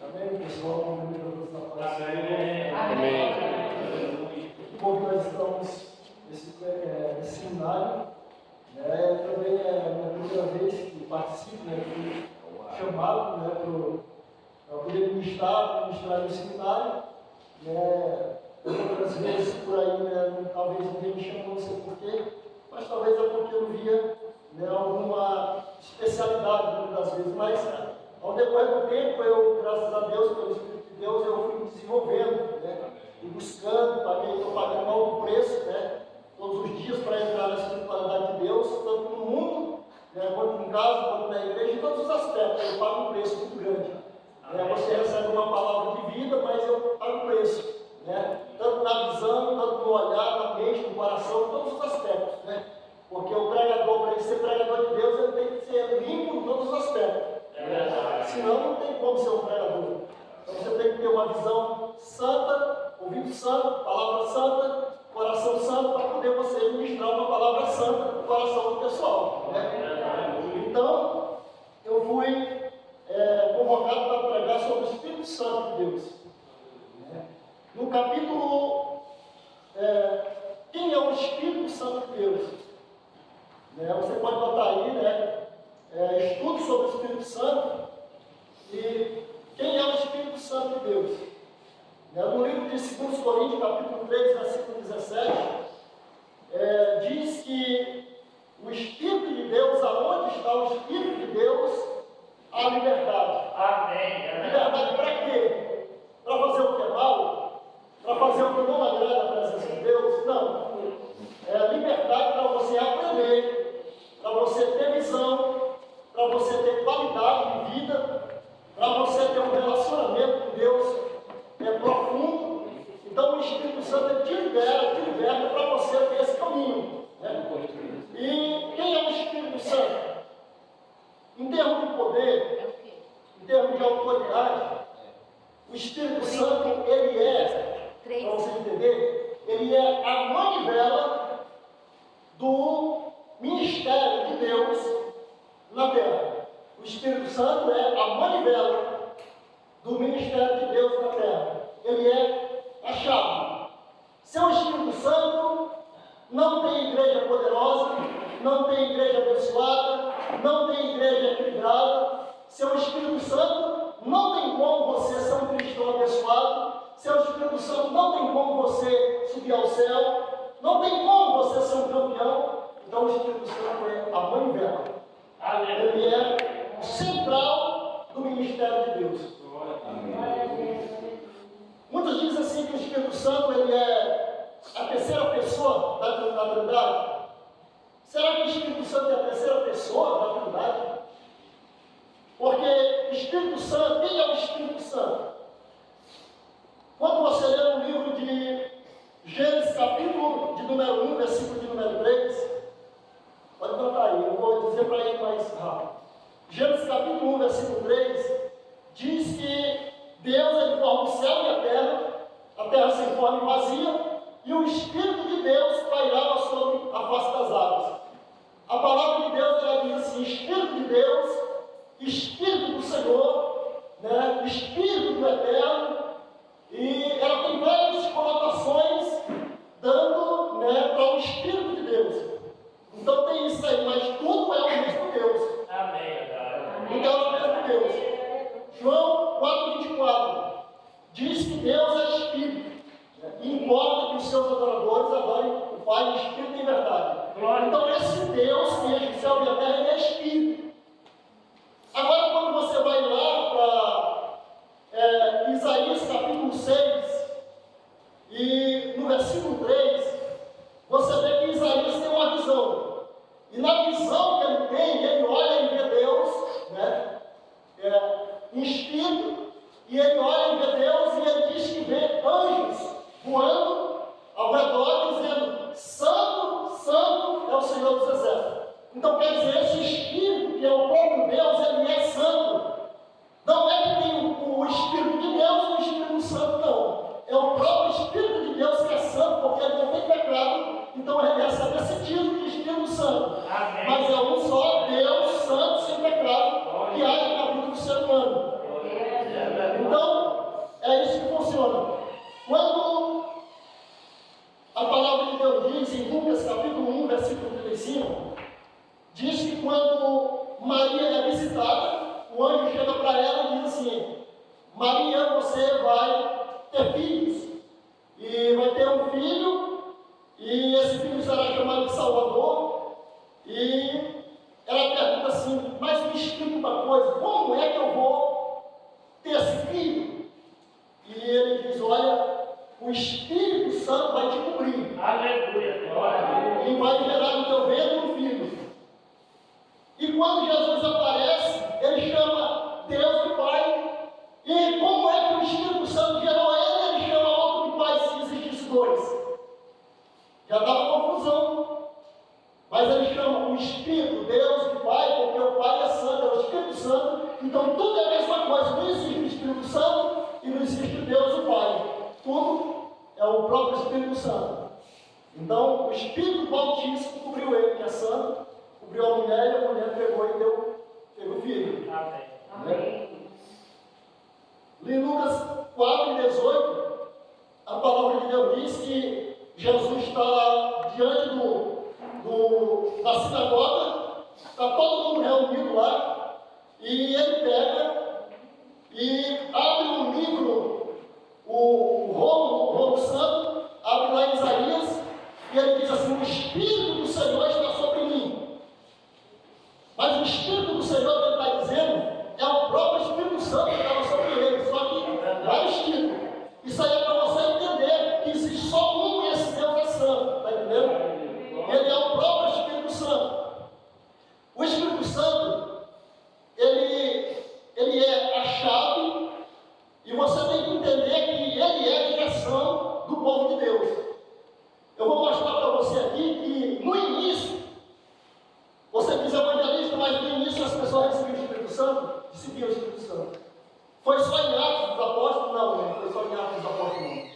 Amém, pessoal. Amém. Como nós estamos nesse seminário, também é a minha primeira vez que participo, fui chamado para poder ministrar no seminário. Outras vezes por aí, talvez ninguém me chamou, não sei porquê, mas talvez é porque eu via alguma especialidade muitas das vezes. Mas ao decorrer do tempo, eu, graças a Deus, pelo Espírito de Deus, eu fui me desenvolvendo, e buscando, estou pagando alto preço, todos os dias para entrar na espiritualidade de Deus, tanto no mundo, quanto em casa, quanto na igreja, em todos os aspectos. Eu pago um preço muito grande. Você recebe uma palavra de vida, mas eu pago um preço. Tanto na visão, tanto no olhar, na mente, no coração, em todos os aspectos. Porque o pregador, para ele ser pregador de Deus, ele tem que ser limpo em todos os aspectos. Senão não tem como ser um pregador. Então você tem que ter uma visão santa, ouvido santo, palavra santa, coração santo, para poder você ministrar uma palavra santa no coração do pessoal. Então, eu fui convocado para pregar sobre o Espírito Santo de Deus. No capítulo, quem é o Espírito Santo de Deus? Você pode botar aí, estudo sobre o Espírito Santo e quem é o Espírito Santo de Deus. No livro de 2 Coríntios, capítulo 3, versículo 17, diz que o Espírito de Deus, aonde está o Espírito de Deus, há liberdade. Amém. Liberdade para quê? Para fazer o que é mal? Para fazer o que não agrada a presença de Deus? Não. É liberdade para você aprender, para você ter visão, para você ter qualidade de vida, para você ter um relacionamento com Deus profundo. Então o Espírito Santo te liberta para você ter esse caminho. E quem é o Espírito Santo? Em termos de poder, em termos de autoridade, o Espírito Santo, ele para você entender, ele é a manivela do ministério de Deus na terra. O Espírito Santo é a manivela do ministério de Deus na terra. Ele é a chave. Sem o Espírito Santo, não tem igreja poderosa, não tem igreja abençoada, não tem igreja equilibrada. Sem o Espírito Santo, não tem como você ser um cristão abençoado. Sem o Espírito Santo, não tem como você subir ao céu. Não tem como você ser um campeão. Então o Espírito Santo é a manivela. Ele é o central do ministério de Deus. Muitos dizem assim que o Espírito Santo ele é a terceira pessoa da Trindade. Será que o Espírito Santo é a terceira pessoa da Trindade? Porque o Espírito Santo, quem é o Espírito Santo? Quando você lê o livro de Gênesis, capítulo de número 1, versículo de número 3, pode botar aí, eu vou dizer para ele mais rápido. Gênesis capítulo 1, versículo 3, diz que Deus ele forma o céu e a terra sem forma e vazia, e o Espírito de Deus pairava sobre a face das águas. A palavra de Deus ela diz assim: Espírito de Deus, Espírito do Senhor, Espírito do Eterno, e ela tem várias conotações dando para o Espírito de Deus. Então tem isso aí, mas tudo é o mesmo Deus. Amém. Tudo é o mesmo Deus. João 4,24 diz que Deus é Espírito. E importa que os seus adoradores adorem o Pai em Espírito e em verdade. Então esse Deus que é o céu e a terra, ele é Espírito. Agora quando você vai lá para Isaías capítulo 6 e no versículo 3, você vê que Isaías tem uma visão. E na visão que ele tem, ele olha e vê Deus, em espírito, e ele olha e vê Deus, e ele diz que vê anjos voando ao redor, dizendo: Santo, Santo é o Senhor dos Exércitos. Então quer dizer, esse Espírito, que é o próprio Deus, ele é santo. Não é que tem o Espírito de Deus e o Espírito Santo, não. É o próprio Espírito de Deus que é santo, porque ele não tem pecado. Então ele recebe esse título de Espírito Santo. Amém. Mas é um só Deus Santo, sem pecado, que age na vida do ser humano. Então, é isso que funciona. Quando a palavra de Deus diz em Lucas capítulo 1, versículo 35, diz que quando Maria é visitada, o anjo chega para ela e diz assim: Maria, você vai ter filhos, e vai ter um filho, e esse filho será chamado de Salvador. E ela pergunta assim: mas me explica uma coisa, como é que eu vou ter esse filho? E ele diz: olha, o Espírito Santo vai te cobrir. Aleluia. Glória. E vai gerar no teu ventre um filho. E quando Jesus aparece, ele chama Deus de Pai. E como é que o Espírito Santo gerou ele? Ele chama outro de Pai, se existisse dois. Já dava confusão. Mas ele chama o Espírito, Deus de Pai, porque o Pai é santo, é o Espírito Santo. Então tudo é a mesma coisa. Não existe o Espírito Santo e não existe Deus o Pai. Tudo é o próprio Espírito Santo. Então o Espírito Altíssimo cobriu ele, que é santo, cobriu a mulher, e a mulher pegou e teve o filho. Amém. Amém. Em Lucas 4:18, a palavra de Deus diz que Jesus está diante da sinagoga, está todo mundo reunido lá, e ele pega e abre um livro, o rolo santo, abre lá em Isaías, e ele diz assim: o Espírito do Senhor está sobre mim. Mas o Espírito do Senhor que ele está dizendo é o próprio Espírito Santo que estava sobre ele, só que vários títulos. Isso aí é para você entender que existe só um e esse Deus é santo, está entendendo? Ele é o próprio Espírito Santo. O Espírito Santo, ele é a chave, e você tem que entender que ele é a direção do povo de Deus. Eu vou mostrar para você aqui que no início, você diz evangelista, mas no início as pessoas recebiam o Espírito Santo, recebiam o Espírito Santo. Foi só em Atos dos Apóstolos? Não, foi só em Atos dos Apóstolos não.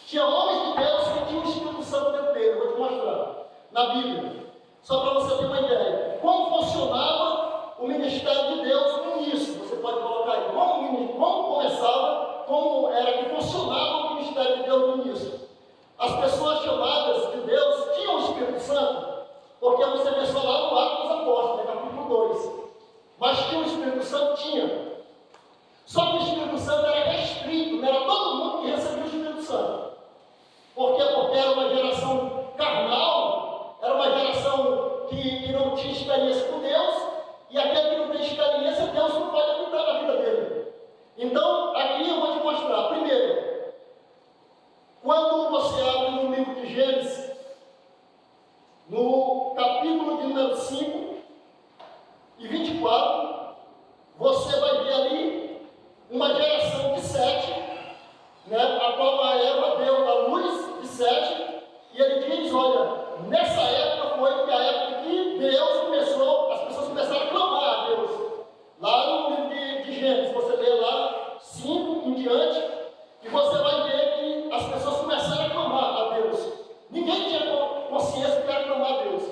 Tinha homens de Deus que tinham o Espírito Santo dentro dele, eu vou te mostrar, na Bíblia. Só para você ter uma ideia. Como funcionava o ministério de Deus no início? Você pode colocar aí. Como começava, como era que funcionava o ministério de Deus no início. As pessoas chamadas de Deus tinham o Espírito Santo, porque você vê só lá no Atos dos Apóstolos, capítulo 2. Mas tinha o Espírito Santo? Tinha. Só que o Espírito Santo era restrito, não era todo mundo que recebia o Espírito Santo. Por quê? Porque era uma geração carnal, era uma geração que não tinha experiência com Deus, e aquele que não tem experiência, Deus não pode habitar na vida dele. Então, aqui eu vou te mostrar. Primeiro, quando você abre no livro de Gênesis, no capítulo de número 5 e 24, você vai ver ali uma geração de Sete, né, a qual a Eva deu a luz de Sete, e ele diz: olha, nessa época foi que a época que Deus começou, as pessoas começaram a clamar a Deus. Lá no livro de Gênesis, você lê lá 5 em diante, e você vai ver que as pessoas começaram a clamar a Deus. Ninguém tinha consciência que era clamar a Deus.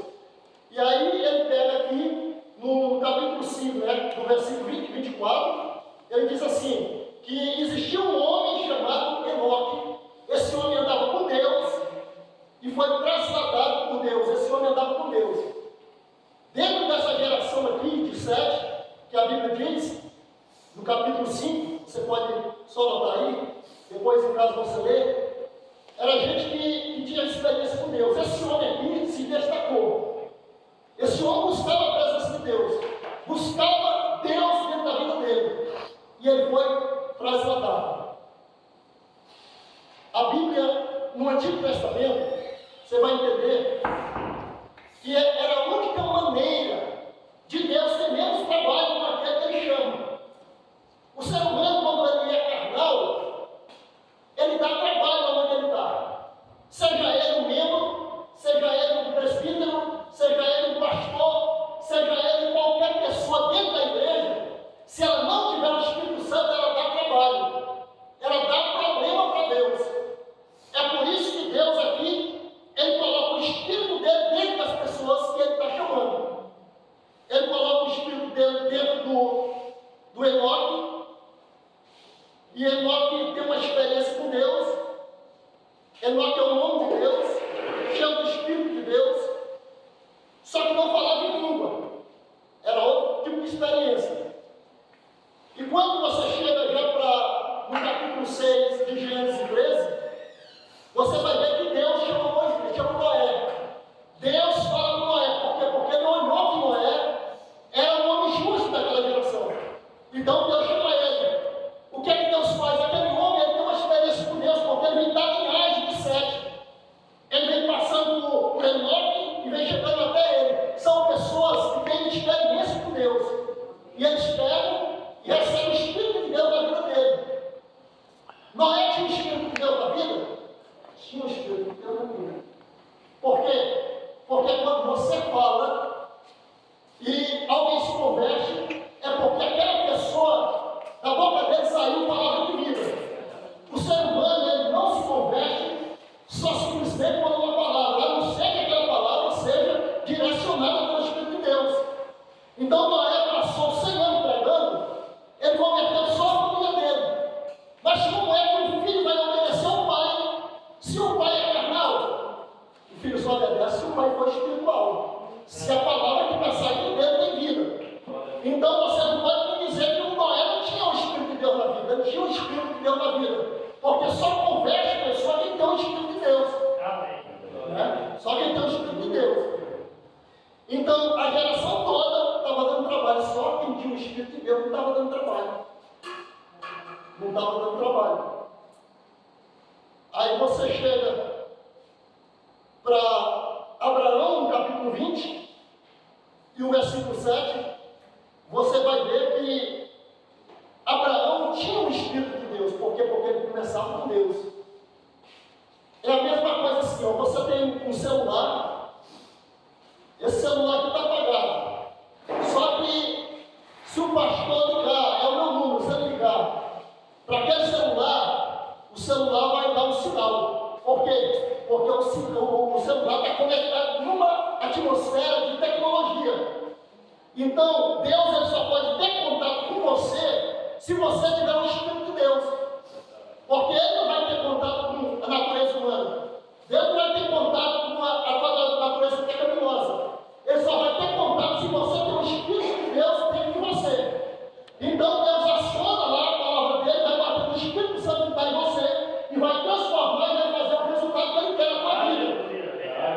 E aí ele pega aqui no capítulo 5, né, no versículo 20 e 24, ele diz assim, que existia um homem chamado Enoque. Esse homem andava com Deus e foi trasladado por Deus. Esse homem andava com Deus. Dentro dessa geração aqui de Sete, que a Bíblia diz, no capítulo 5, você pode só notar aí, depois em casa você lê, era gente que tinha experiência com Deus. Esse homem aqui se destacou. Esse homem buscava a presença de Deus, buscava Deus dentro da vida dele, e ele foi trasladado. A Bíblia, no Antigo Testamento, você vai entender que era a única maneira de Deus ter menos trabalho com aquele que ele chama. O ser humano, quando ele é carnal, ele dá trabalho onde ele está. Seja ele um membro, seja ele um presbítero, seja ele um pastor, só que não falava em língua. Era outro tipo de experiência. E quando você chega já no capítulo 6 de Gênesis 13, você vai ver que Deus chamou Noé. Deus fala com Noé. Por quê? Porque ele olhou que Noé era um homem justo daquela geração. Então Deus chama ele. O que é que Deus faz? Aquele homem ele tem uma experiência com Deus, porque ele vem da linhagem de Sete. Ele vem passando por Enoque e vem chegando até ele. São pessoas que têm experiência com Deus. E eles pegam e recebem o Espírito de Deus na vida dele. Noé tinha o Espírito de Deus na vida? Tinha o Espírito de Deus na vida. Por quê? Porque quando você fala e alguém se converte, é porque aquela pessoa, da boca dele saiu palavra de vida. O ser humano, ele não se converte só simplesmente por uma palavra, a não ser que aquela palavra seja direcionada pelo Espírito de Deus. Então Noé passou 100 anos pregando, ele converteu só a família dele. Mas como é que o filho vai obedecer ao pai, se o pai é carnal? O filho só obedece se o pai for espiritual. Se a palavra que está saindo dele tem vida. Então você não pode me dizer que o Noé não tinha o Espírito de Deus na vida, ele tinha o Espírito de Deus na vida. Porque só converte a pessoa quem tem o Espírito de Deus. Né? Só quem tem o Espírito de Deus. Então a geração toda estava dando trabalho, só quem tinha o Espírito de Deus não estava dando trabalho. Não estava dando trabalho. Aí você chega para Abraão, no capítulo 20, e o versículo 7, você vai ver que Abraão tinha o Espírito de Deus. Por quê? Porque ele começava com Deus. É a mesma coisa assim, ó, você tem um celular, esse celular aqui está apagado. Só que se o pastor ligar, é o meu número, se ele ligar para aquele celular, o celular vai dar um sinal. Por quê? Porque o celular está conectado numa atmosfera de tecnologia. Então, Deus ele só pode ter contato com você se você tiver o Espírito de Deus. Porque Ele não vai ter contato com a natureza humana. Deus não vai ter contato com a tua natureza pecaminosa. Ele só vai ter contato se você tem o Espírito de Deus dentro de você. Então, Deus aciona lá a palavra dele, vai bater no Espírito Santo que está em você e vai transformar e vai fazer o resultado que Ele quer na tua vida.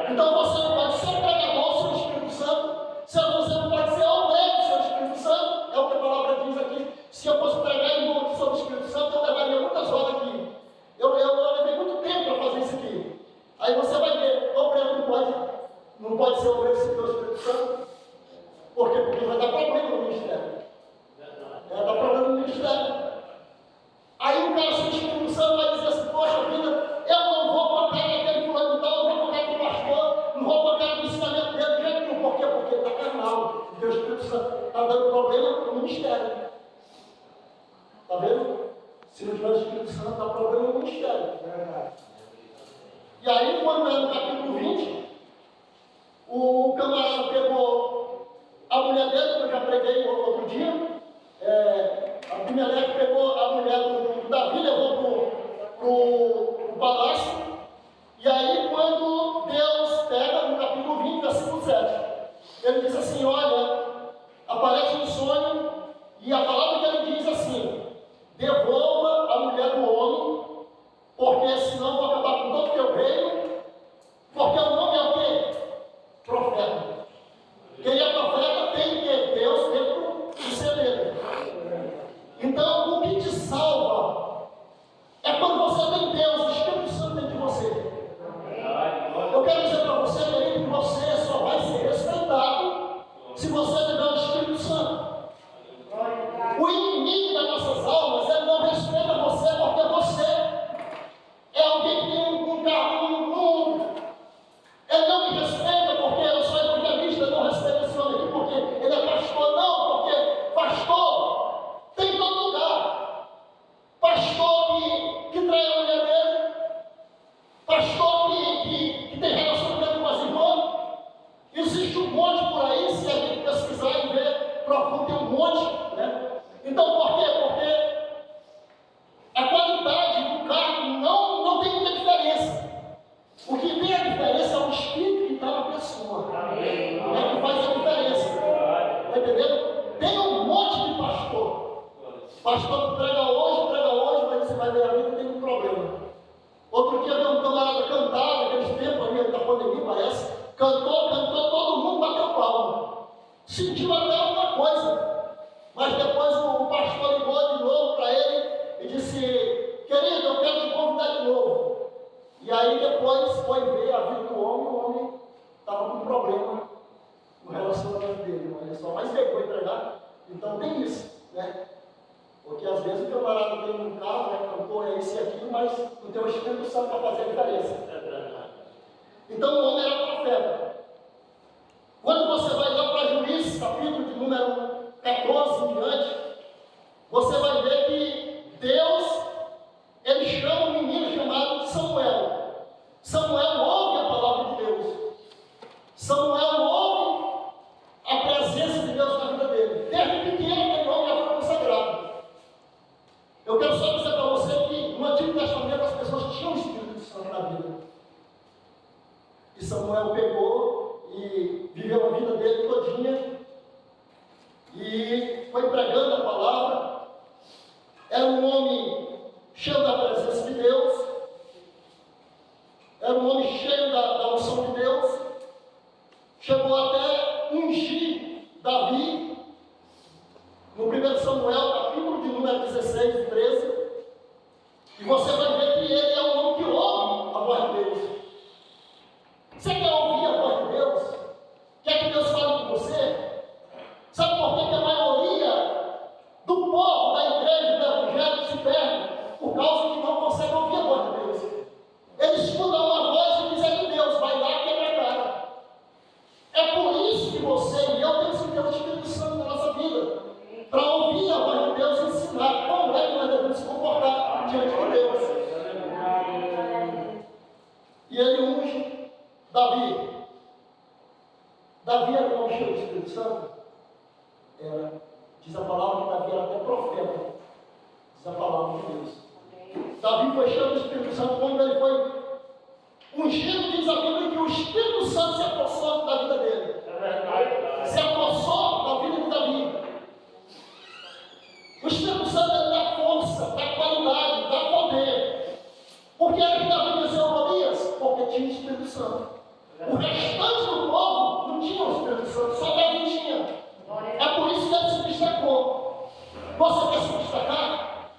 Então, você não pode ser pregador sem o Espírito Santo. Você não pode ser obreiro sem o Espírito Santo. É o que a palavra diz aqui. Se eu fosse pregar em nome sobre o Espírito Santo, eu levaria muitas horas aqui. Eu levei muito tempo para fazer isso aqui. Aí você vai ver, obreiro não pode ser obreiro sem ter o Espírito Santo. Por quê? Porque vai dar problema no ministério. Vai dar problema no ministério. Aí o cara sem o Espírito Santo vai dizer assim, poxa vida, eu não vou tocar naquele fulano de tal, não vou tocar no pastor, não vou tocar no ensinamento dele de jeito nenhum. Por quê? Porque está carnal. Porque o Espírito Santo está dando problema no ministério. Está vendo? Se não tiver o Espírito Santo, dá problema no ministério. E aí, quando é no capítulo 20, o camarada pegou a mulher dele, que eu já preguei outro dia. Abimeleque pegou a mulher do Davi, levou para o palácio. E aí, quando Deus pega, no capítulo 20, versículo 7, ele diz assim: olha, aparece um sonho, e a palavra que ele diz assim: devolva a mulher do homem, porque senão vou acabar com todo o teu reino. Porque o nome é o quê? Profeta. Quem é profeta tem que ter Deus dentro do ser dele. Então, o que te salva é quando você tem Deus, o Espírito Santo dentro de você. Eu quero dizer para você, querido, que você só vai ser respeitado se você tiver o Espírito Santo. O inimigo das nossas almas, ele não respeita você porque você é alguém que tem um cargo no mundo. Ele não me respeita porque eu sou evangelista, ele não respeita esse homem aqui porque ele é pastor. Não, porque pastor tem em todo lugar. Pastor que trai a mulher dele. Pastor que tem relacionamento com as irmãs. Existe um monte por aí, se a gente pesquisar e ver profundo, tem um monte, né? Então, por quê? Porque a qualidade do cargo não tem muita diferença. O que tem a diferença é o Espírito que está na pessoa. É pastor prega hoje, mas você vai ver a vida tem um problema. Outro dia veio um camarada cantar, naqueles tempos ali da pandemia, parece, cantou, todo mundo bateu palma. Sentiu até alguma coisa, mas depois o pastor ligou de novo para ele e disse: querido, eu quero te convidar de novo. E aí depois foi ver a vida do homem, o homem estava com problema no relacionamento dele, olha só, mas veio para entregar. Então tem isso, né? Porque às vezes o camarada tem um carro, né, cantor, é esse e aquilo, mas não tem o Espírito Santo para fazer a diferença. Então o homem era profeta. Quando você vai lá para Juízes, capítulo de número 14 em diante, você vai ver que Deus, ele chama um menino chamado Samuel. Samuel ouve a palavra de Deus. Samuel ouve a presença de Deus na vida dele. Desde pequeno, aquele homem já foi consagrado. Eu quero só dizer para você que no Antigo Testamento as pessoas tinham o Espírito Santo na vida. E Samuel pegou e viveu a vida dele todinha e foi pregando a palavra. Era um homem cheio da presença de Deus, era um homem cheio da unção de Deus, chegou até ungir Davi, no 1 Samuel, capítulo de número 16 e 13, e você vai ver que ele é um homem que ouve a voz de Deus. Você quer ouvir a voz de Deus? Quer que Deus fale com você? Sabe por que a maioria do povo, da igreja, do evangelho se perde? Por causa que não consegue ouvir a voz de Deus. Eles escutam uma voz e dizem que Deus vai lá e quebra a cara. É por isso que você e eu temos que ter o Espírito Santo na nossa vida, para ouvir a voz de Deus e ensinar como é que nós devemos se comportar diante de Deus. E ele unge Davi. Davi era um homem cheio do Espírito Santo? Era. Diz a palavra que Davi era até profeta. Diz a palavra de Deus. Davi foi cheio do Espírito Santo quando ele foi ungido. Diz a Bíblia que o Espírito Santo se apossou da vida dele. Se apossou da vida de Davi. O Espírito Santo ele dá força, dá qualidade, dá poder. Por que era que Davi venceu Golias? Porque tinha o Espírito Santo. O restante do povo não tinha o Espírito Santo, só Davi tinha. É por isso que ele se destacou. Você quer se destacar?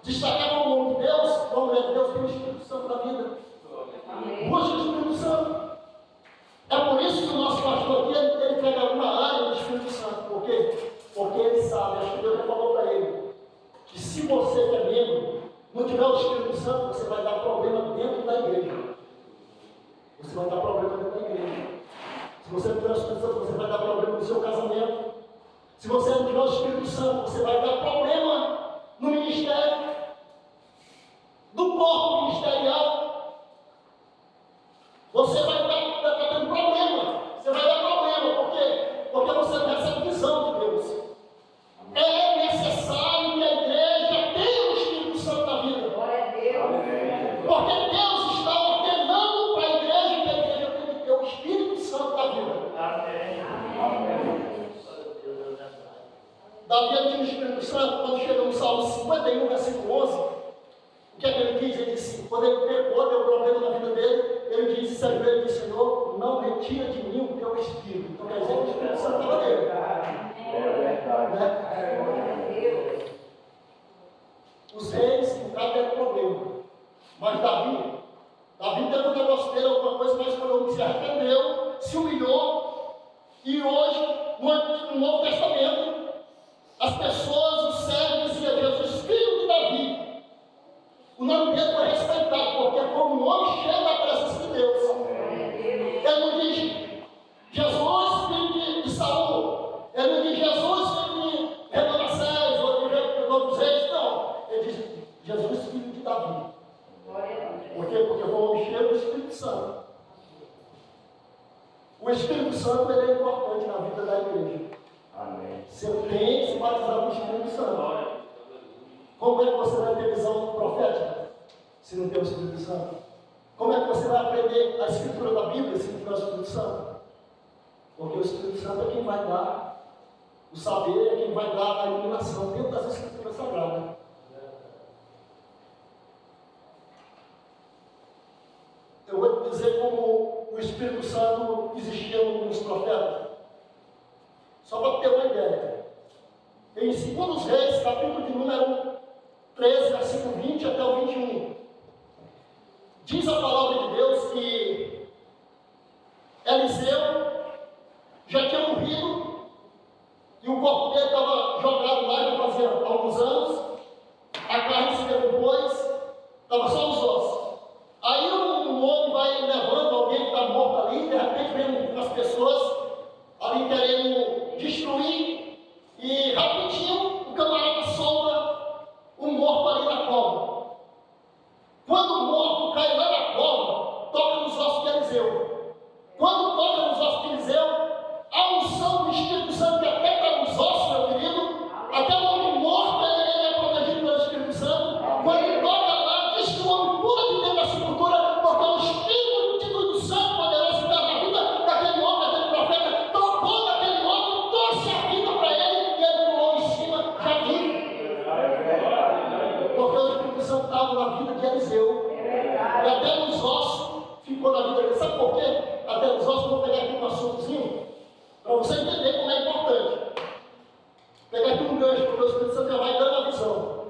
Destacar como homem de Deus, como mulher de Deus, tem o Espírito Santo na vida. Busca o Espírito Santo. É por isso que o nosso pastor aqui, ele pega uma área do Espírito Santo. Por quê? Porque ele sabe, acho que Deus já falou para ele, que se você que é membro, não tiver o Espírito Santo, você vai dar problema dentro da igreja. Você vai dar problema dentro da igreja. Se você não tiver o Espírito Santo, você vai dar problema no seu casamento. Se você não tiver o Espírito Santo, você vai dar problema no ministério, do corpo ministerial. Você vai estar tendo problema. Você vai dar problema. Por quê? Porque você não tem essa visão de Deus. É necessário que a igreja tenha o Espírito Santo na vida. Porque Deus está ordenando para a igreja que a igreja tem que ter o Espírito Santo na vida. Davi tinha o Espírito Santo. Quando chega no Salmo 51, versículo 11, o que é que ele diz? Ele disse, quando ele pecou, deu problema na vida dele, ele disse, serve ele, disse, Senhor, não retira de mim o teu Espírito. Então quer dizer que o Espírito Santo estava nele. Né? Os reis, no caso, deram problema. Mas Davi teve um negócio dele, alguma coisa, mas quando ele se arrependeu, se humilhou, e hoje, no Novo Testamento, as pessoas, os servos diziam, Jesus, filho de Davi. O nome dele foi respeitado, porque como um homem cheio da presença de Deus. Ele não diz Jesus, filho de Saul. Ele não diz Jesus, filho de Manassés, ou de outros reis, não. Ele diz Jesus, filho de Davi. Por quê? Porque foi um homem cheio do Espírito Santo. O Espírito Santo ele é importante na vida da igreja. Amém. Você tem que se batizar no Espírito Santo. Como é que você vai ter visão profética se não tem o Espírito Santo? Como é que você vai aprender a escritura da Bíblia se não tiver o Espírito Santo? Porque o Espírito Santo é quem vai dar O saber é quem vai dar a iluminação dentro das Escrituras Sagradas. Eu vou te dizer como o Espírito Santo existia nos profetas. Só para ter uma ideia. Em 2 Reis, capítulo de número 13, versículo 20 até o 21. Diz a palavra de Deus que Eliseu já tinha morrido e o corpo dele estava jogado lá, já fazia alguns anos. A carne se decompôs, estava só os ossos. Aí um homem vai levando alguém que está morto ali, de repente vem umas pessoas ali querendo destruir, e rapidinho o camarada solta o morto ali na cova. Quando o morto cai lá na cova, toca nos ossos de Eliseu. Quando toca nos ossos de Eliseu, a unção do Espírito Santo que até está nos ossos, meu querido, até o homem morto ele é protegido pelo Espírito Santo. Quando ele toca lá, diz que o homem pula de dentro da sepultura, porque o Espírito Santo poderoso está na vida daquele homem, daquele profeta, tocou naquele homem, trouxe a vida para ele e ele pulou em cima, já vive. Porque o Espírito Santo estava na vida de Eliseu. E até nos ossos ficou na vida dele. Sabe por quê? Até nos ossos, vou pegar aqui um assuntozinho, para você entender como é importante. Pegar aqui um gancho, porque o Espírito Santo já vai dando a visão.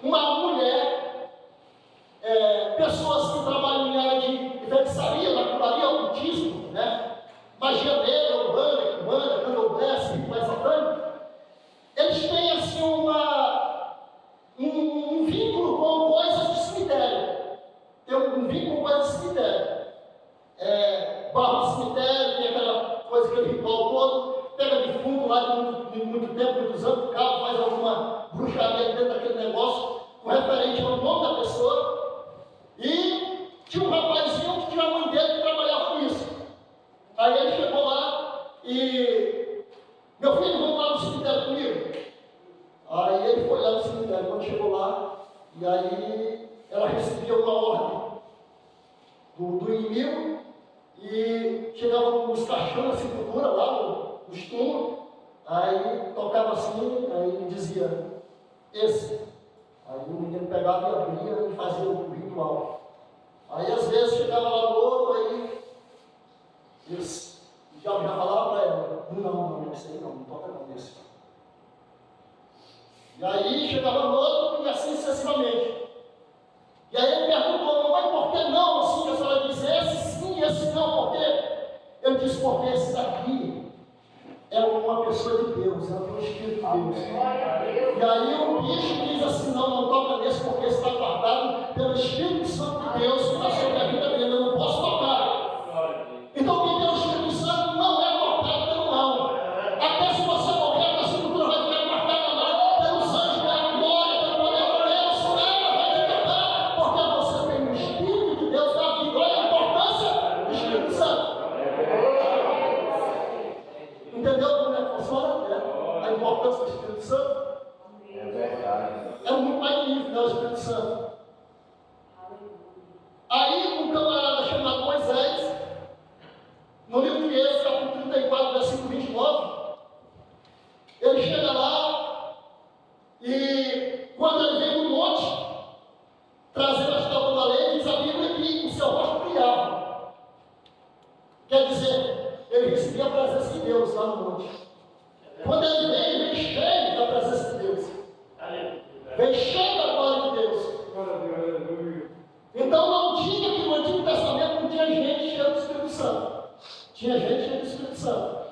Uma mulher, pessoas que trabalham em área de feitiçaria, macumbaria, ocultismo, né? Magia negra, urbana, cubana, candomblé, mais satânico, eles têm assim um vínculo com coisas de cemitério. Tem um vínculo com coisas de cemitério. Barro de cemitério, tem aquela coisa, aquele ritual todo, pega defunto lá de muito tempo, muitos anos, o cara faz alguma bruxaria dentro daquele negócio, com referente ao nome da pessoa. E tinha um rapazinho que tinha a mãe dele que trabalhava com isso. Aí ele chegou lá e: meu filho, vamos lá no cemitério comigo? Aí ele foi lá no cemitério. Quando chegou lá, e aí ela recebia uma ordem do inimigo, e chegava nos caixões da sepultura lá, nos túmulos, aí tocava assim, aí dizia: esse. Aí o menino pegava e abria e fazia o ritual. Aí às vezes chegava lá no outro, aí esse. Já falava para ela: não, esse aí não toca não, esse. E aí chegava no outro e assim sucessivamente. E aí ele perguntou: mamãe, por que não? Assim, a senhora diz: esse sim, esse não, por quê? Eu disse: porque esse daqui é uma pessoa de Deus, é um Espírito de Deus. E aí o bicho diz assim: não toca nesse, porque está guardado pelo Espírito Santo de Deus que está sobre a vida dele, eu não posso tocar. Então quem tem o Espírito Santo não é tocado pelo mal. Até se você morrer, a sepultura vai ficar guardada lá pelos anjos, pela glória, pelo poder de Deus, nada vai te tocar, porque você tem o Espírito de Deus na vida. Olha a importância do Espírito Santo. Entendeu como é que funciona? A importância do Espírito Santo? É verdade. É muito magnífico, né, o Espírito Santo. Aí um camarada chamado Moisés, no livro de Êxodo, capítulo 34, versículo 29, ele chega lá e quando ele vem do monte, trazendo as tábuas da lei, diz a Bíblia que o seu rosto brilhava. Quer dizer, ele recebia a presença de Deus lá no monte. Quando ele vem cheio da presença de Deus. Vem cheio da glória de Deus. Então não diga que no Antigo Testamento não tinha gente cheia do Espírito Santo. Tinha gente cheia do Espírito Santo.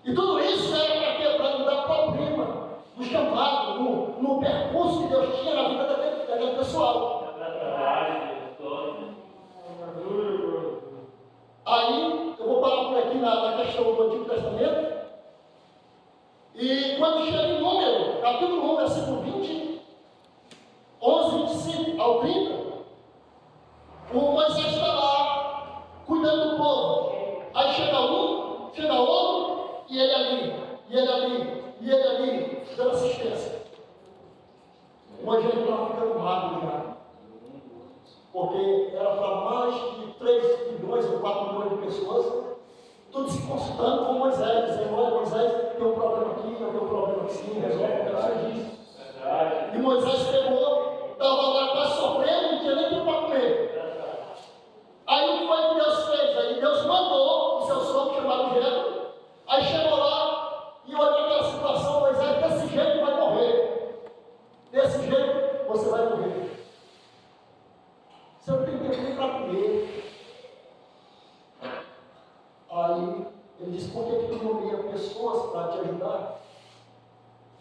E tudo isso era para quê? Para não dar problema no chamado, no percurso que Deus tinha na vida daquele pessoal. Aí eu vou parar por aqui na questão do Antigo Testamento. E quando chega em Número, capítulo 1, versículo 20, 11, 25 ao 30, o Moisés está lá, cuidando do povo. Aí chega um, chega outro, e ele ali, e ele ali, e ele ali, dando assistência. Moisés estava ficando magro já. Porque era para mais de 3 milhões ou 4 milhões de pessoas, tudo se consultando com Moisés, dizendo: olha, Moisés, Moisés, tem um problema aqui, eu tenho um problema aqui, sim, resolve, eu quero ser disso. E Moisés pegou, estava lá quase sofrendo, não tinha nem tempo para comer. Aí o que foi que Deus fez? Aí Deus mandou o seu sogro chamado Jetro. Aí chegou lá e olhou aquela situação, Moisés, desse jeito vai morrer. Desse jeito você vai morrer. Você não tem tempo nem para comer. Aí ele disse, por que tu não envia pessoas para te ajudar?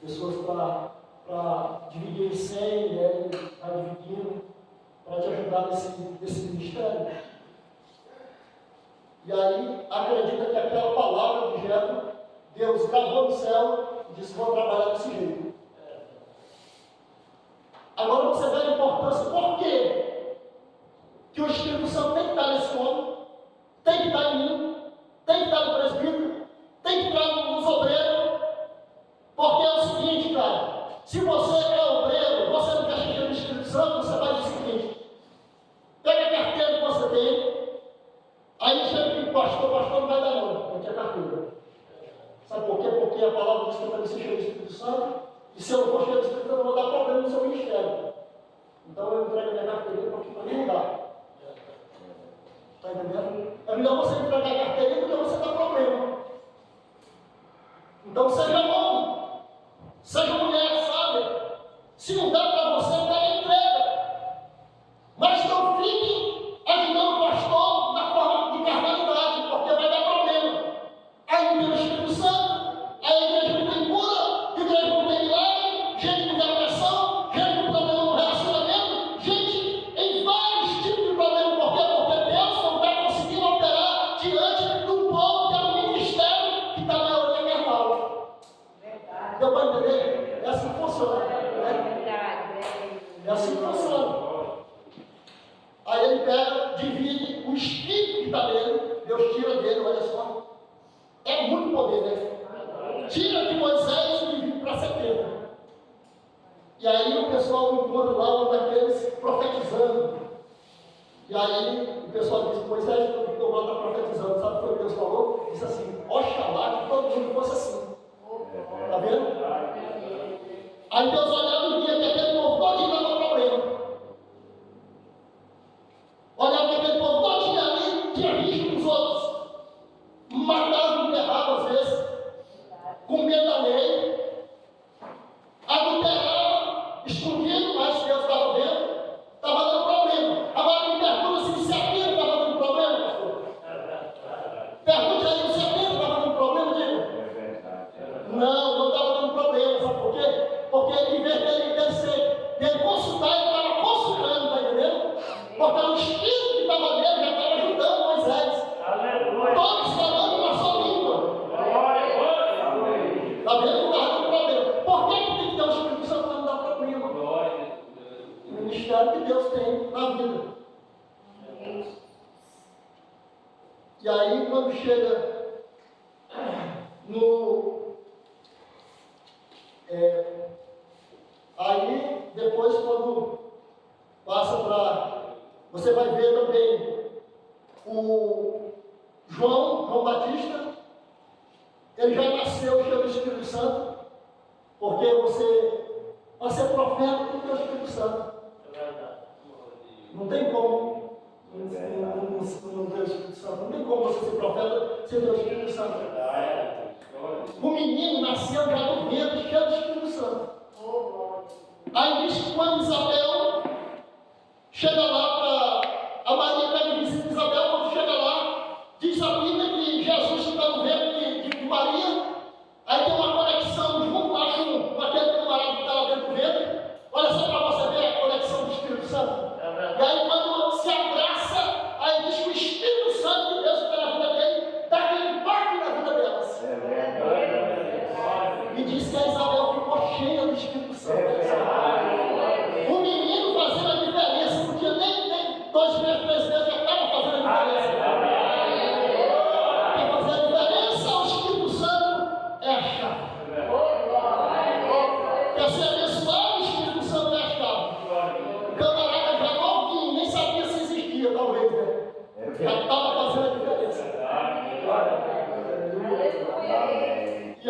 Pessoas para dividir em 100, ele está dividindo, para te ajudar nesse ministério. E aí, acredita que aquela palavra de Jetro, Deus gravou no céu e disse, vou trabalhar desse jeito. Agora você vê a importância, por quê? Que o Espírito Santo tem que estar nesse homem, tem que estar em mim, tem que estar no presbítero, tem que estar nos obreiros, porque é o seguinte, cara, se você é obreiro, você não quer chegar no Espírito Santo, você faz o seguinte, pega a carteira que você tem, aí chega e pastor não vai dar não, não tinha carteira. Sabe por quê? Porque a palavra diz que eu tenho que ser cheio do Espírito Santo, e se eu não for cheio do Espírito Santo, eu não vou dar problema no seu ministério. Então eu entrego a minha carteira porque para mim não dá. Está entendendo? É melhor você entregar a carteira do que você dar problema. Então seja homem, seja mulher, sabe? Se não dá para você, pega a entrega. Mas não fique ajudando o pastor na forma de carnalidade, porque vai dar problema. Aí não tem o Espírito Santo, aí a igreja não tem cura, a igreja não tem milagre, gente com depressão, gente com problema no relacionamento, gente em vários tipos de problemas. Por quê? Porque Deus não está conseguindo operar diante do povo que é um ministério que está na maioria carnal. Deu para entender? É assim que funciona. É assim que funciona. Aí ele pega, divide o espírito que está nele, Deus tira dele, olha só. É muito poder, né? Tira de Moisés e divide para 70. E aí o pessoal encontra lá um daqueles profetizando. E aí o pessoal diz, Moisés, quando o povo está profetizando, sabe o que Deus falou? Disse assim, oxalá que todo mundo fosse assim. Está vendo? Aí Deus olhava e via que aquele povo todinho dava problema. Olhava que aquele povo todinho ali tinha risco dos outros. Matava, enterrava às vezes, com medo da lei, adulterava, escondido, mas Deus estava vendo, estava dando problema. Agora me pergunta se de 70 estava dando problema, pastor. Pergunte aí, de 70 estava dando problema, digo. Não estava dando problema, sabe por quê? Porque em vez dele consultar, ele estava consultando, está entendendo? Porque o Espírito que estava nele já estava ajudando Moisés. Todos falando uma só língua. Está vendo? Não estava dando problema. Por que tem que ter o Espírito Santo para não dar problema? O ministério que Deus tem na vida. E aí, quando chega no. Aí, depois, quando passa para. Você vai ver também o João Batista, ele já nasceu cheio do Espírito Santo, porque você, para ser profeta, tem que ter o Espírito Santo. Não tem como não ter o Espírito Santo. Não tem como você ser profeta sem ter o Espírito Santo. O menino nasceu já do ventre, cheio do Espírito Santo. Aí diz que quando Isabel chega lá para. A Maria pega e visita Isabel, quando chega lá, diz a Bíblia que Jesus está no ventre de Maria. Aí tem uma conexão junto lá com aquele camarada que está lá dentro do ventre. Olha só para você ver a conexão do Espírito Santo. E aí quando se abraça, aí diz que o Espírito Santo de Deus que está na vida dele, dá aquele impacto na vida delas. E diz que a Isabel ficou cheia do Espírito Santo. O menino fazendo a diferença, não tinha nem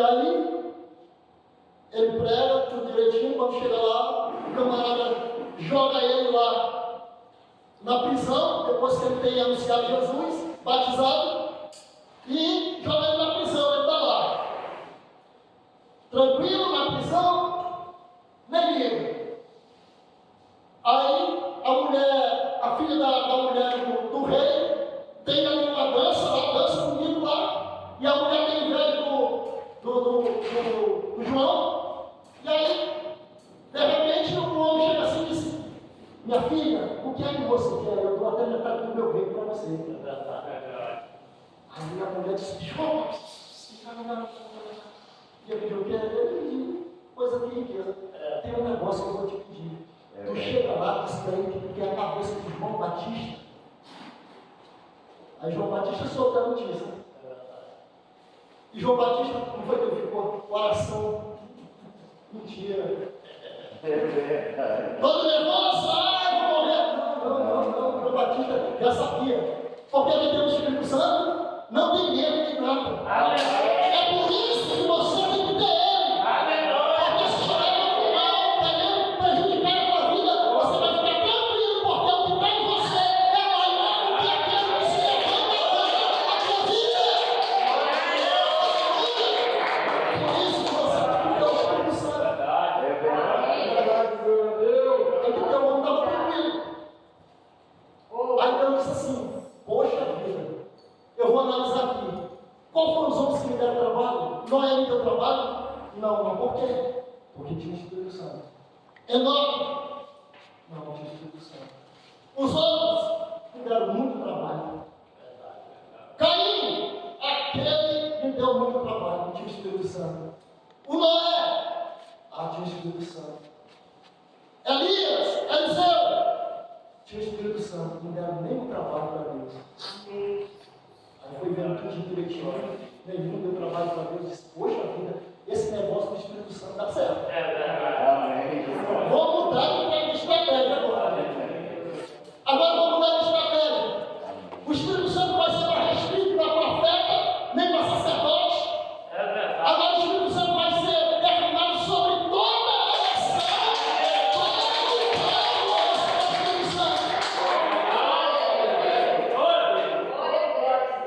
E aí, ele prega tudo direitinho, quando chega lá, o camarada joga ele lá na prisão, depois que ele tem anunciado Jesus, batizado, e joga ele na prisão, ele está lá. Tranquilo na prisão, nem liga. Aí a mulher, a filha da mulher do rei, tem ali uma dança, ela dança comigo lá, e a mulher tem inveja do João, e aí, de repente, o homem chega assim e diz: minha filha, o que é que você quer? Eu dou até metade do meu reino para você. Aí a mulher disse: João, e eu pedi o quê? Eu pedi coisa de riqueza. Tem um negócio que eu vou te pedir. Tu chega lá, escreve que é a cabeça de João Batista. Aí João Batista solta a notícia. E João Batista não foi que ele ficou coração. Mentira. Todo nervoso, vou morrer. Não. João Batista já sabia. Porque ele tem o Espírito Santo, não tem medo de nada. É por isso que você tem que ter ele. Porque se chegar no mal, querendo prejudicar a tua vida, você vai ficar tranquilo, porque o que está em você é maior do que aquele que se levanta contra a tua vida. Por isso que você tem que ter o Espírito Santo. Tem que ter o homem estava tranquilo. Aí Deus disse assim: poxa vida, eu vou analisar aqui. Qual foram os homens que me deram trabalho? Noé me deu trabalho? Não. Por quê? Porque tinha o Espírito Santo. Enoque? Não tinha o Espírito Santo. Os outros me deram muito trabalho. Caim? Aquele me deu muito trabalho, tinha o Espírito Santo. O Noé? Tinha o Espírito Santo. Elias? Eliseu? Tinha o Espírito Santo, não deram nenhum trabalho para Deus. Aí foi vendo tudo direitinho, nenhum deu trabalho para Deus, disse: poxa vida, esse negócio do Espírito Santo dá certo. Vou mudar de estratégia agora. Agora vou mudar de estratégia. O Espírito Santo vai ser mais restrito para profeta, nem para sacerdote. Agora o Espírito Santo vai ser derramado sobre toda a nação.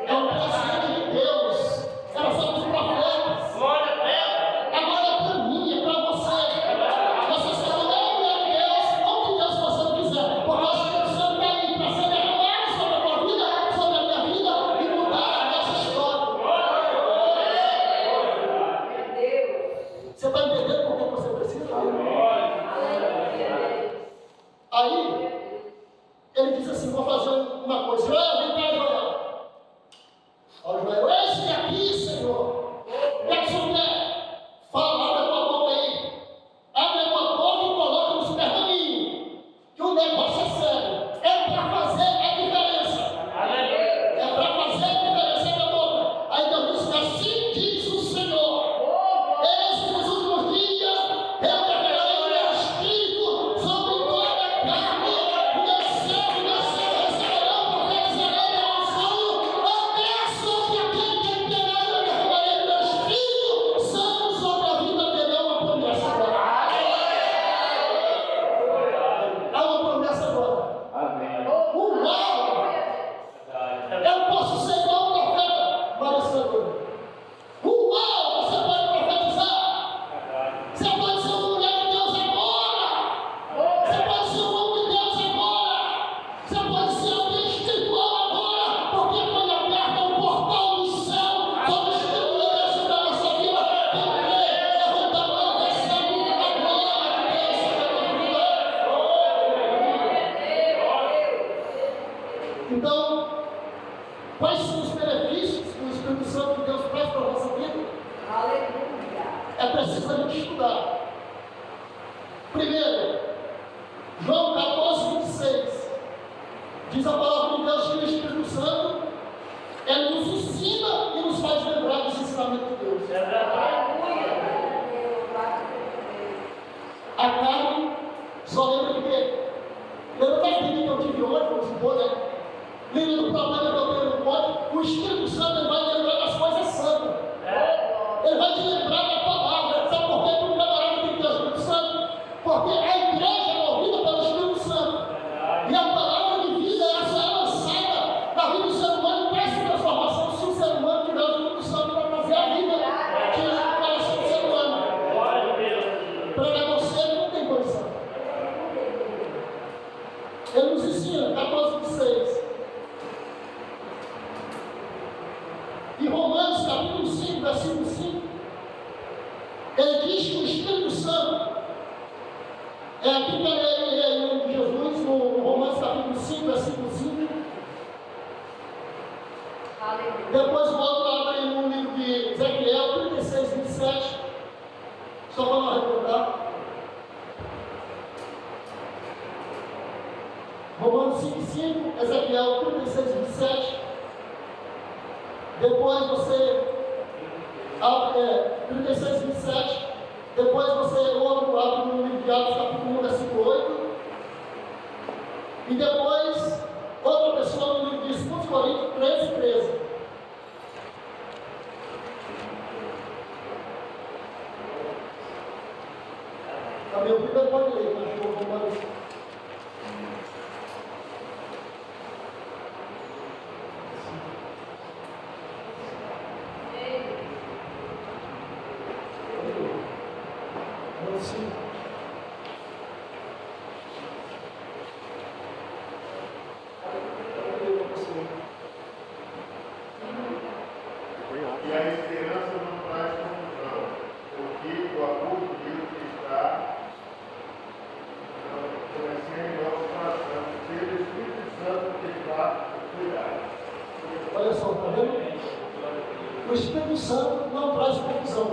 É um presente de Deus. Era só os profetas. Agora é para mim, é para você. Você se tornou a mulher de Deus, ou de Deus você não quiser. Porque o Espírito Santo está aí para ser derramado sobre a tua vida, sobre a minha vida e mudar a nossa história. Você está entendendo por que você precisa? Aí, ele diz assim: vou fazer uma coisa. Joel, vem cá, Joel. Ó, Joel, esse aqui, Senhor. O que é que o Senhor quer? Fala, abre a tua boca aí. Abre a tua boca e coloca nos pergaminhos. Que o negócio é sério. É para fazer a diferença. É para fazer a diferença na boca. Aí Deus disse: assim diz o Senhor. Eis que nos últimos dias eu derramarei meu Espírito sobre toda a carne. Meus servos receberão profetizarei a unção. Eu peço que aquele que entender eu derramarei meu Espírito Santo sobre a vida dele. É uma promessa agora. É uma promessa agora. Uau! Eu posso ser igual o profeta, Marcelo. Uau! Você pode profetizar. Você pode ser uma mulher de Deus agora. Você pode ser um homem de Deus agora. Você pode ser alguém espiritual agora. Porque quando aperta o portal do céu, todo o Espírito de Deus sobre a nossa vida. Quem crê, levanta a mão, recebe a glória de Deus sobre a tua vida. Então, quais são os benefícios que o Espírito Santo de Deus traz para a nossa vida? É preciso a gente estudar. Primeiro, João 14, 26. Diz a palavra de Deus que o Espírito Santo, ele nos ensina e nos faz lembrar dos ensinamentos de Deus. A carne só lembra de quê? Lembra da vida que eu tive ontem, vamos supor, né? Lembra do problema que eu tenho no corpo? O Espírito Santo vai lembrar das coisas santas. Ele vai te lembrar Aqui também é em nome de Jesus, no Romanos capítulo 5, versículo 5. Depois o outro abre no livro de Ezequiel 36, 27. Só para nós recordar. Romanos 5, 5, Ezequiel 36, 27. Depois você abre 36, 27. Depois você abre no livro de Atos, capítulo 1, versículo 8. E depois, outra pessoa no livro de 2 Coríntios 13, 13. Também o primeiro pode ler, mas o Romanos. E a esperança não traz confusão, porque o amor de Deus que está conhecendo em nosso coração, seja o Espírito Santo que está cuidado. Olha só, está vendo? O Espírito Santo não traz confusão.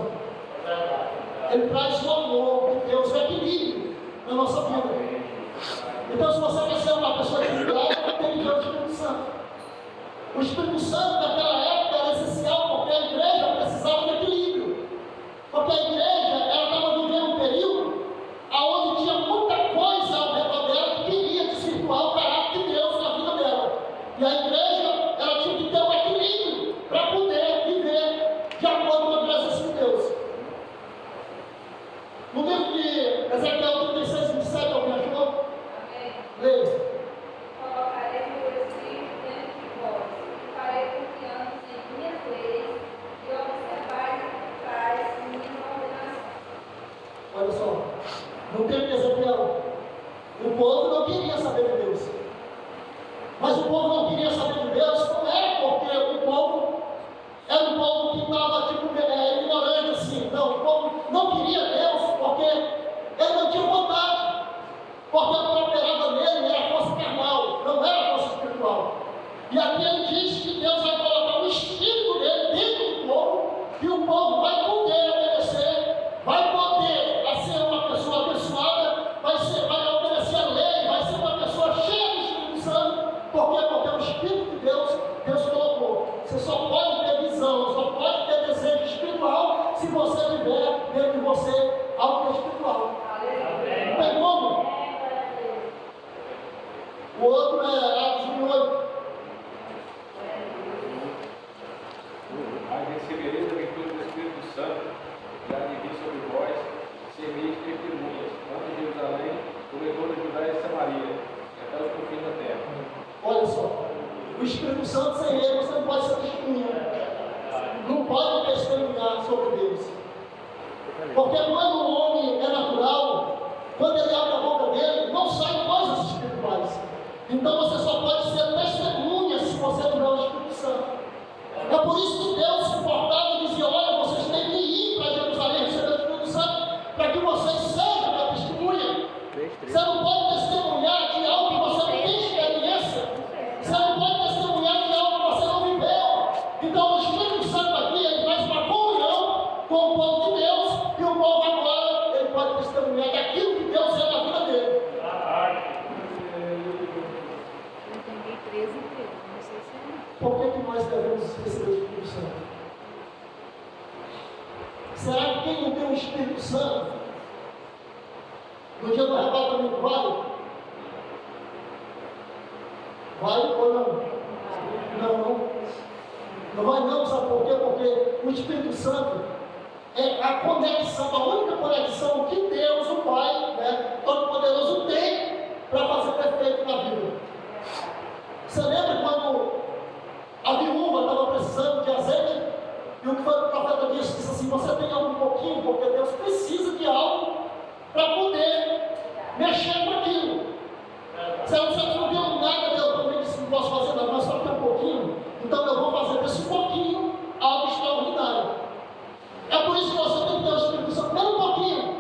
Ele traz o amor de Deus, o equilíbrio na nossa vida. Então, se você quer ser uma pessoa equilibrada, tem que ter o Espírito Santo. O Espírito Santo, naquela época, era essencial porque a igreja precisava de equilíbrio. Porque a igreja, ela estava vivendo um período onde tinha muita coisa ao redor dela que queria desvirtuar o caráter de Deus na vida dela. E a igreja, ela tinha que ter um equilíbrio para poder viver de acordo com a presença de Deus. No livro de Ezequiel 36, 27, alguém achou? Amém. Leia. Colocarei meu espírito dentro de vós, e farei confiança em minhas leis, e observais e traz minha ordenação. Olha só, no tempo de Ezequiel, o povo não queria saber de Deus. Mas o povo não queria saber de Deus, não era porque o povo era um povo que estava ignorante assim. Não, o povo não queria Deus porque ele não tinha vontade. Porque o que operava nele era força carnal, não era força espiritual. E aqui ele diz que Deus vai colocar o espírito dele dentro do povo, e o povo vai poder obedecer, vai poder ser uma pessoa abençoada, vai obedecer a lei, vai ser uma pessoa cheia do Espírito Santo. Por quê? Porque o Espírito de Deus colocou. Você só pode ter visão, só pode ter desejo espiritual se você tiver dentro de você algo que é espiritual. Não tem como. O outro é Atos 1:8. Mas recebereis a virtude do Espírito Santo, que há de vir sobre vós, sereis testemunhas, tanto em Jerusalém, como em toda a Judéia e Samaria, e até os confins da terra. Olha só, o Espírito Santo sem ele você não pode ser testemunha. Não pode testemunhar sobre Deus. Porque quando o homem é natural, quando ele abre a boca dele, não saem coisas espirituais. Então você só pode ser testemunha se você tiver o Espírito Santo. É por isso que Deus se importava e dizia: olha, vocês têm que ir para Jerusalém receber o Espírito Santo, para que vocês sejam a testemunha. Você não pode testemunhar de algo que você não tem experiência. Você não pode testemunhar de algo que você não viveu. Então o Espírito Santo aqui, ele traz uma comunhão com o povo de Deus, e o povo agora, ele pode testemunhar daquilo que Deus é na vida dele. Eu entendi 13 e 13, não sei se é. Por que nós devemos receber o Espírito Santo? Será que quem não tem o Espírito Santo, no dia do arrebatamento, vai? Vai ou não? Não vai não, sabe por quê? Porque o Espírito Santo é a conexão, a única conexão que Deus, o Pai, Todo-Poderoso, tem para fazer perfeito na vida. Você lembra quando a viúva estava precisando de azeite? E o que foi que o profeta disse assim: você tem algum pouquinho, porque Deus precisa de algo para poder mexer com aquilo. Se você não deu nada, Deus também disse: não posso fazer nada, mas só tem um pouquinho. Então eu vou fazer desse pouquinho algo extraordinário. É por isso que você tem que ter o Espírito Santo, pelo pouquinho.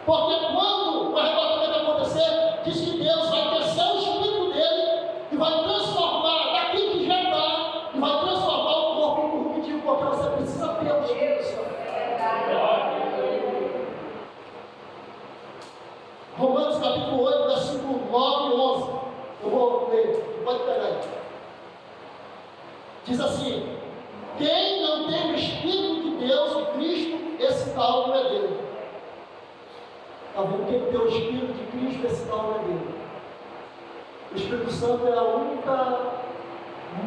Porque quando o arrebatamento Está vendo que tem o Espírito de Cristo, esse tal não é dele. O Espírito Santo é a única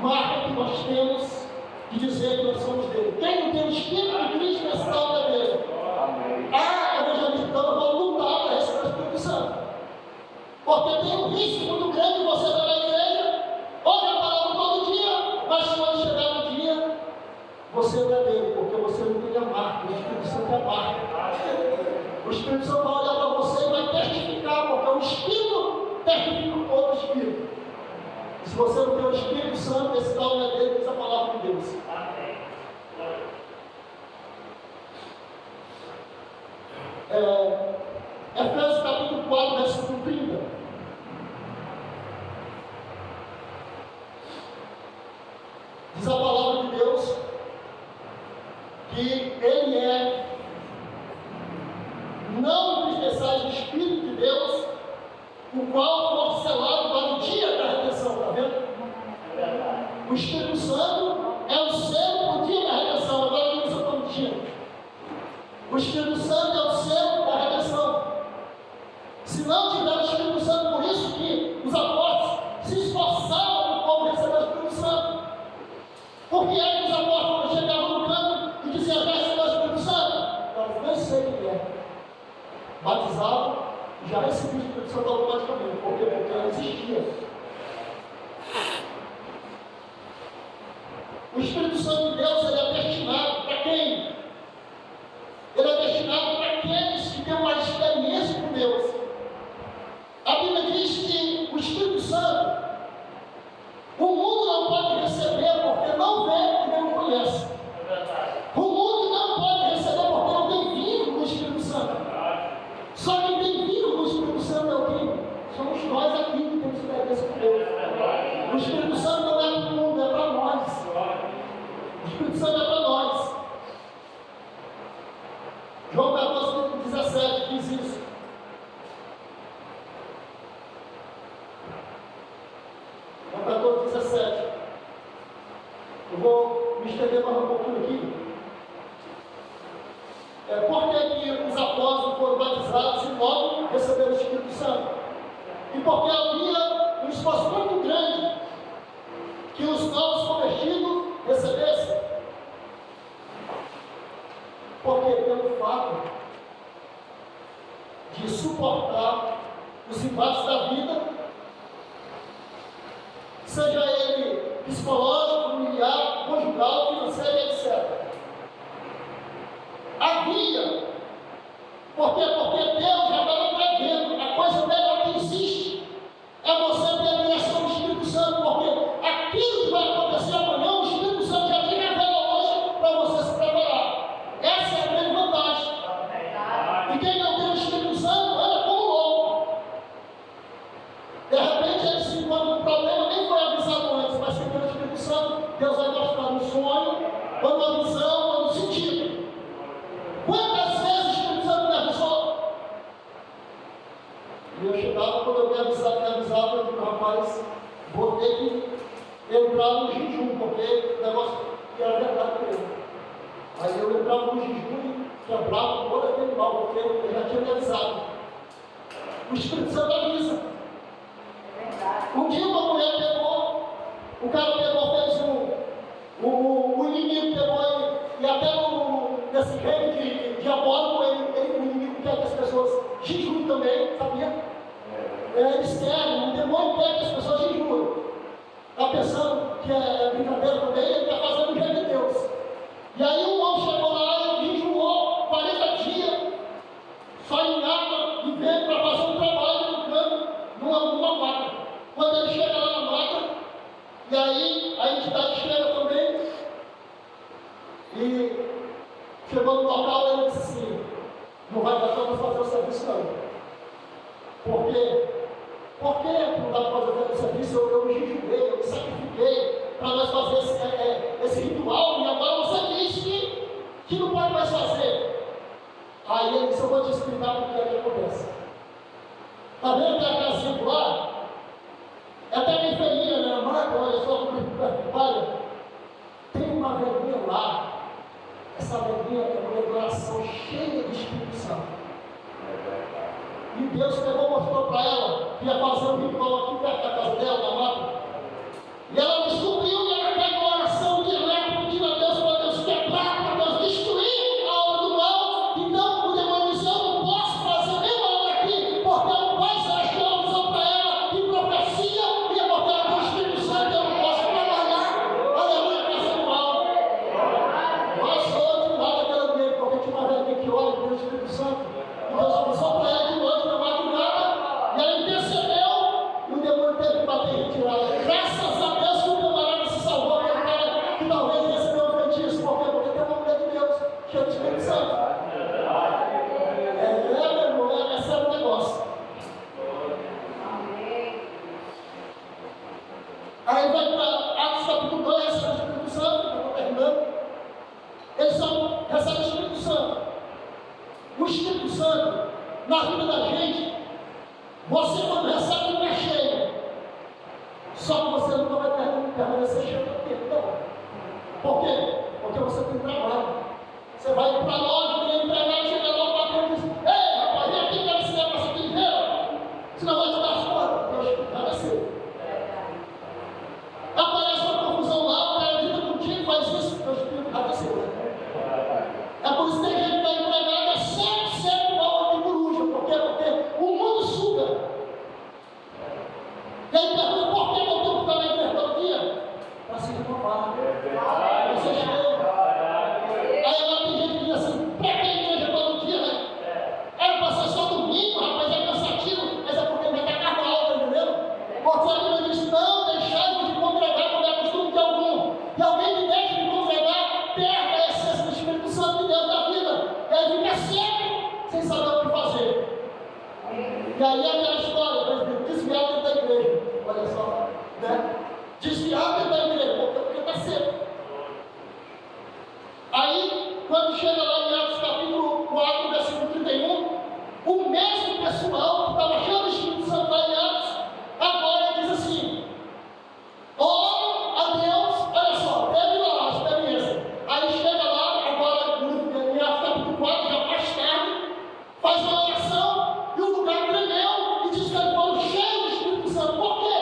marca que nós temos de dizer que nós somos dele. Quem não tem o Espírito de Cristo, esse tal não é dele. Ah, evangelista, então eu vou lutar para receber o Espírito Santo. Porque tem um risco muito grande de você estar na igreja, ouve a palavra todo dia, mas quando chegar no dia, você não é dele, porque você não tem a marca. O Espírito Santo é a marca. O Espírito Santo vai olhar para você e vai testificar, porque o Espírito testifica com outro Espírito. E se você não tem o Espírito Santo, esse tal não é dele, diz a palavra de Deus. Efésios capítulo 4, versículo 30. Diz a palavra de Deus que Ele é, não entristeçais o Espírito de Deus, o qual foi selado para o dia da redenção, está vendo? O Espírito Santo é o selo para o dia da redenção, agora não usa como dia. O Espírito Santo é o selo da redenção. Se não tiver o Espírito Santo, por isso que os apóstolos se esforçavam para o povo receber o Espírito Santo. Porque é que os apóstolos chegavam no canto e diziam: já recebeu o Espírito Santo? Eles nem sei o que é. Batizavam e já recebiam o Espírito Santo automaticamente. Por quê? Porque não existia. O Espírito Santo de Deus, ele é destinado para quem? Ele é destinado para aqueles que têm uma experiência com Deus. A Bíblia diz que o Espírito Santo, o mundo não pode receber porque não vê e não conhece. O mundo não pode receber porque não tem vínculo com o Espírito Santo. Só quem tem vínculo com o Espírito Santo é o quê? Somos nós aqui que temos experiência com Deus. O Espírito Santo não é para o mundo, é para nós. O Espírito Santo é para nós. João 14, 17 diz isso. João 14, 17. Eu vou me estender mais um pouquinho aqui. Por que os apóstolos foram batizados e logo receberam o Espírito Santo? E porque havia um esforço muito grande que os novos convertidos recebessem. Porque pelo fato de suportar os embates da vida, seja ele psicológico, familiar, conjugal, financeiro, etc. Havia, porque Deus já estava prevendo, a coisa melhor que existe é você ter a direção do Espírito Santo, porque aquilo que vai acontecer amanhã, o Espírito Santo já te revela hoje para você se preparar. Essa é a grande vantagem. E quem não tem o Espírito Santo anda como louco. De repente ele se encontra com um problema, nem foi avisado antes, mas quem tem o Espírito Santo, Deus vai mostrar no sonho, ou numa visão, ou no sentido. Quantas vezes o Espírito Santo me avisou? E eu chegava, quando eu me avisava, eu digo: rapaz, vou ter que entrar no jejum, porque o negócio era verdade mesmo. Aí eu entrava no jejum e quebrava todo aquele mal, porque eu já tinha me avisado. O Espírito Santo avisa. Um dia uma mulher pegou, o cara pegou, fez o inimigo pegou e até nesse reino diabólico, o inimigo quer que as pessoas jejuem também, sabia? Eles querem, o demônio quer que as pessoas jejuem. Está pensando que é brincadeira também, ele está fazendo o reino de Deus. E aí um homem chegou lá e jejuou 40 dias, só em água, e veio para fazer um trabalho no campo, numa máquina. Quando ele chega lá na máquina, e aí a entidade chega também, e chegou no local, ele disse assim: não vai dar para fazer o serviço não. Por quê? Por que não dá para fazer o serviço? Eu me jejuei, eu me sacrifiquei para nós fazer esse ritual, e agora você diz que não pode mais fazer. Aí ele disse: eu vou te explicar o que é que acontece. Está vendo que a casinha do lado? É até bem feinha, né? A marca, olha só como olha, tem uma velhinha lá. Essa velhinha é uma adoração cheia do Espírito Santo. E Deus pegou e mostrou para ela que ia fazer um ritual aqui perto da casa dela, na mata. E ela descobriu e ela caiu uma oração direta, pedindo a Deus para Deus quebrar, para Deus destruir a obra do mal. Então o demônio disse: eu não posso fazer nenhuma obra aqui, porque o Pai Celestial avisou para ela que profecia, e porque ela tem o Espírito Santo, eu não posso trabalhar. Aleluia, fazendo mal. Mas hoje, lá daquela igreja, porque tinha uma velha que ora pelo Espírito Santo, e Deus avisou para ela de noite, na madrugada, e ela intercedeu, e o demônio teve que bater e retirar. Graças a Deus que o camarada se salvou, aquele cara que talvez recebeu um feitiço. Por quê? Porque tem uma mulher de Deus, cheia do Espírito Santo. Meu irmão, esse é o negócio. Aí vai para Atos capítulo 2, recebe o Espírito Santo, eu estou terminando. Eles recebem o Espírito Santo. O Espírito Santo, na vida da gente, você quando recebe não é cheio. Só que você nunca vai permanecer cheio do tempo, não. Por quê? Porque você tem trabalho. Você vai para a loja, tem empregado, chega lá, o patrão diz: ei, rapaz, vem aqui para esse negócio aqui, dinheiro. Senão vai te dar as contas. Deus vai ser. Aparece uma confusão lá, o cara grita contigo, faz isso, Deus vai descer. É por isso que tem gente que está empregada, é sempre igual de coruja. Por quê? Porque o mundo suga. E aí pergunta: por que eu tenho que estar na igreja todo dia? Para se renovar. Para ser cheio. Aí agora tem gente que diz assim: para que a igreja todo dia, né? Era para ser só domingo, rapaz, é cansativo, mas é porque vai estar carnaval, tá entendendo? Porque a Bíblia diz: não deixai-vos de congregar como é costume de algum. E alguém que deixa de congregar, perde a essência do Espírito Santo de Deus na vida. E aí fica sempre sem saber o que fazer. E aí é aquela história, por exemplo, desviado dentro da igreja. Olha só, né? Desviado dentro da igreja, porque está seco. Aí, quando chega lá em Atos capítulo 4, versículo 31, o mesmo pessoal que estava achando o Espírito Santo lá em Atos, agora diz assim: ora a Deus, olha só, teve lá a experiência. Aí chega lá, agora em Atos capítulo 4, já mais tarde, faz uma oração e o lugar tremeu e diz que eles foram cheios do Espírito Santo. Por quê?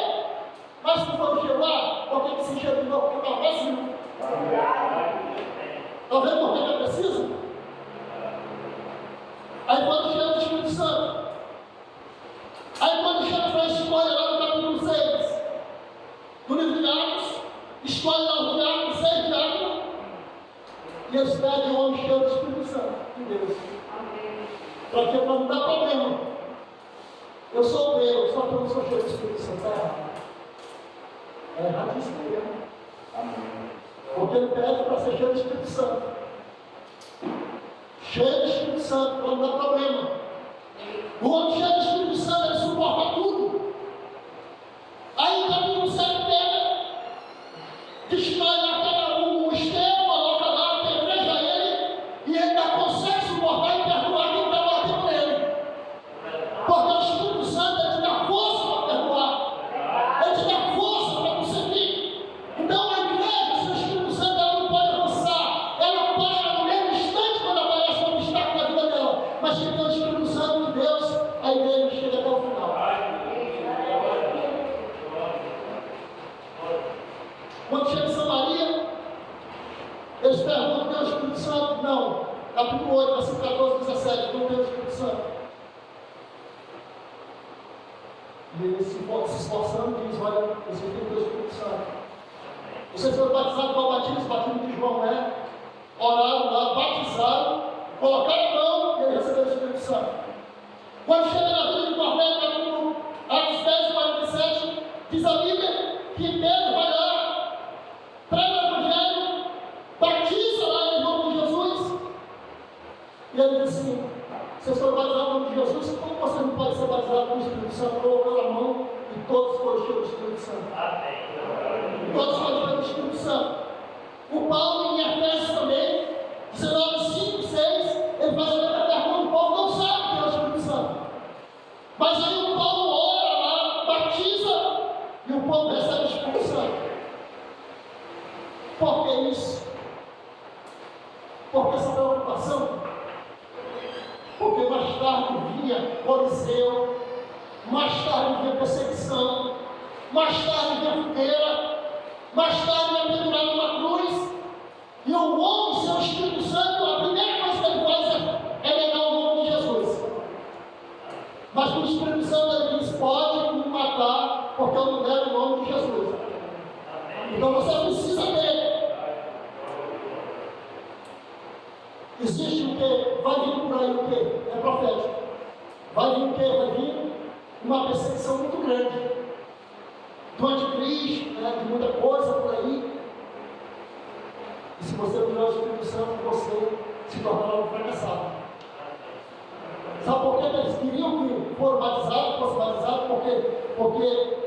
Mas não foram cheios lá, por que se encheu de novo? Porque estava vazio. Está vendo por que é preciso? Aí quando chega o Espírito Santo, aí quando chega para a escolha lá no capítulo 6 do livro de Atos, escolhe lá o diácono, 6 diáconos, e eles pedem um homem cheio do Espírito Santo de Deus. Para que não dá problema. Eu sou Deus, só que eu não sou cheio do Espírito Santo. Está errado. É erradíssimo mesmo. Amém. Porque ele pede para ser cheio do Espírito Santo. Cheio do Espírito Santo, para não dar problema. O homem cheio do Espírito Santo, ele suporta tudo. Aí o capítulo 7 pega, destrói o Estevão, coloca lá, apedreja ele, e ele ainda consegue suportar e perdoar quem está batendo nele. Porque o Espírito Santo, ele te dá força para perdoar. Ele te dá força para conseguir. Então a igreja, se o Espírito Santo, ela não pode avançar. Ela para no mesmo instante quando aparece um obstáculo na vida dela. Mas se tem o Espírito Santo de Deus, a igreja chega até o final. Quando chega em Samaria, eles perguntam: tem o Espírito Santo? Não. Capítulo 8, versículo 14, 17, não tem o Espírito Santo. E eles se esforçando e diz: olha, vocês têm que ter o Espírito Santo. Vocês foram batizados com o batismo de João, né? Oraram lá, batizaram, colocaram a mão e ele recebeu o Espírito Santo. Quando chega na vida de Cornélio, capítulo Atos 10, 47, diz a Bíblia que Pedro vai lá, prega o Evangelho, batiza lá em nome de Jesus, e ele diz assim: vocês foram batizados em nome de Jesus, como você não pode ser batizado com o Espírito Santo? Colocou a mão e todos foram cheios do Espírito Santo. Todos foram cheios do Espírito Santo. O Paulo, em Efésios também, 19, 5, 6, ele faz a mesma pergunta: o povo não sabe o que é o Espírito Santo. Mas aí o Paulo ora lá, batiza, e o povo recebe o Espírito Santo. Por que isso? Porque essa preocupação Porque mais tarde vinha Coliseu, mais tarde vinha perseguição, mais tarde vinha fogueira, mais tarde vinha pendurado numa cruz. E o homem, seu Espírito Santo, a primeira coisa que ele faz é negar o nome de Jesus. Mas o Espírito Santo ele diz: pode me matar, porque eu não nego o nome de Jesus. Então você precisa ter. Existe o que? Vai vir por aí o que? É profético. Vai vir o que? Vai vir uma perseguição muito grande do anticristo, de muita coisa por aí. E se você não tiver o Espírito Santo, você se tornará um fracassado. Sabe por que eles queriam que fosse batizado? Porque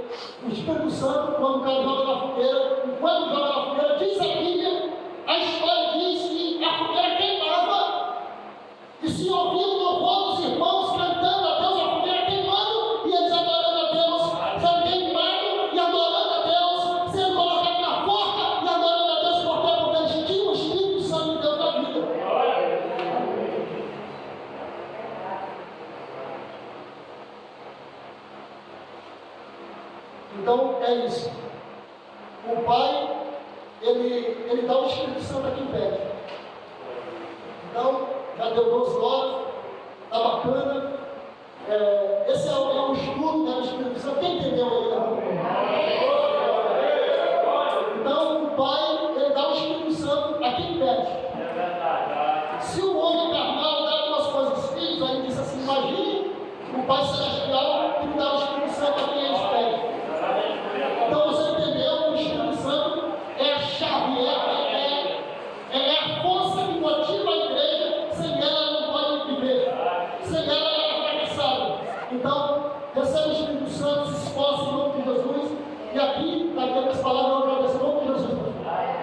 o Espírito Santo, quando o cara joga na fogueira, diz a Bíblia, a história diz que a fogueira queimava. E se ouvia o louvor dos irmãos cantando a Deus, a fogueira queimando, e eles adorando a Deus, sendo queimado e adorando a Deus, sendo colocado na porta e adorando a Deus, porque eles tinham o Espírito Santo de Deus na vida. Então é isso. O Pai, ele dá o Espírito Santo a quem pede. Então, já deu 12 horas, está bacana. Esse é o estudo do Espírito Santo. Quem entendeu aí? Então, o Pai, ele dá o Espírito Santo a quem pede. Se o homem carnal dá algumas coisas filhos, aí diz assim: imagine o Pai Celestial que me dá o Espírito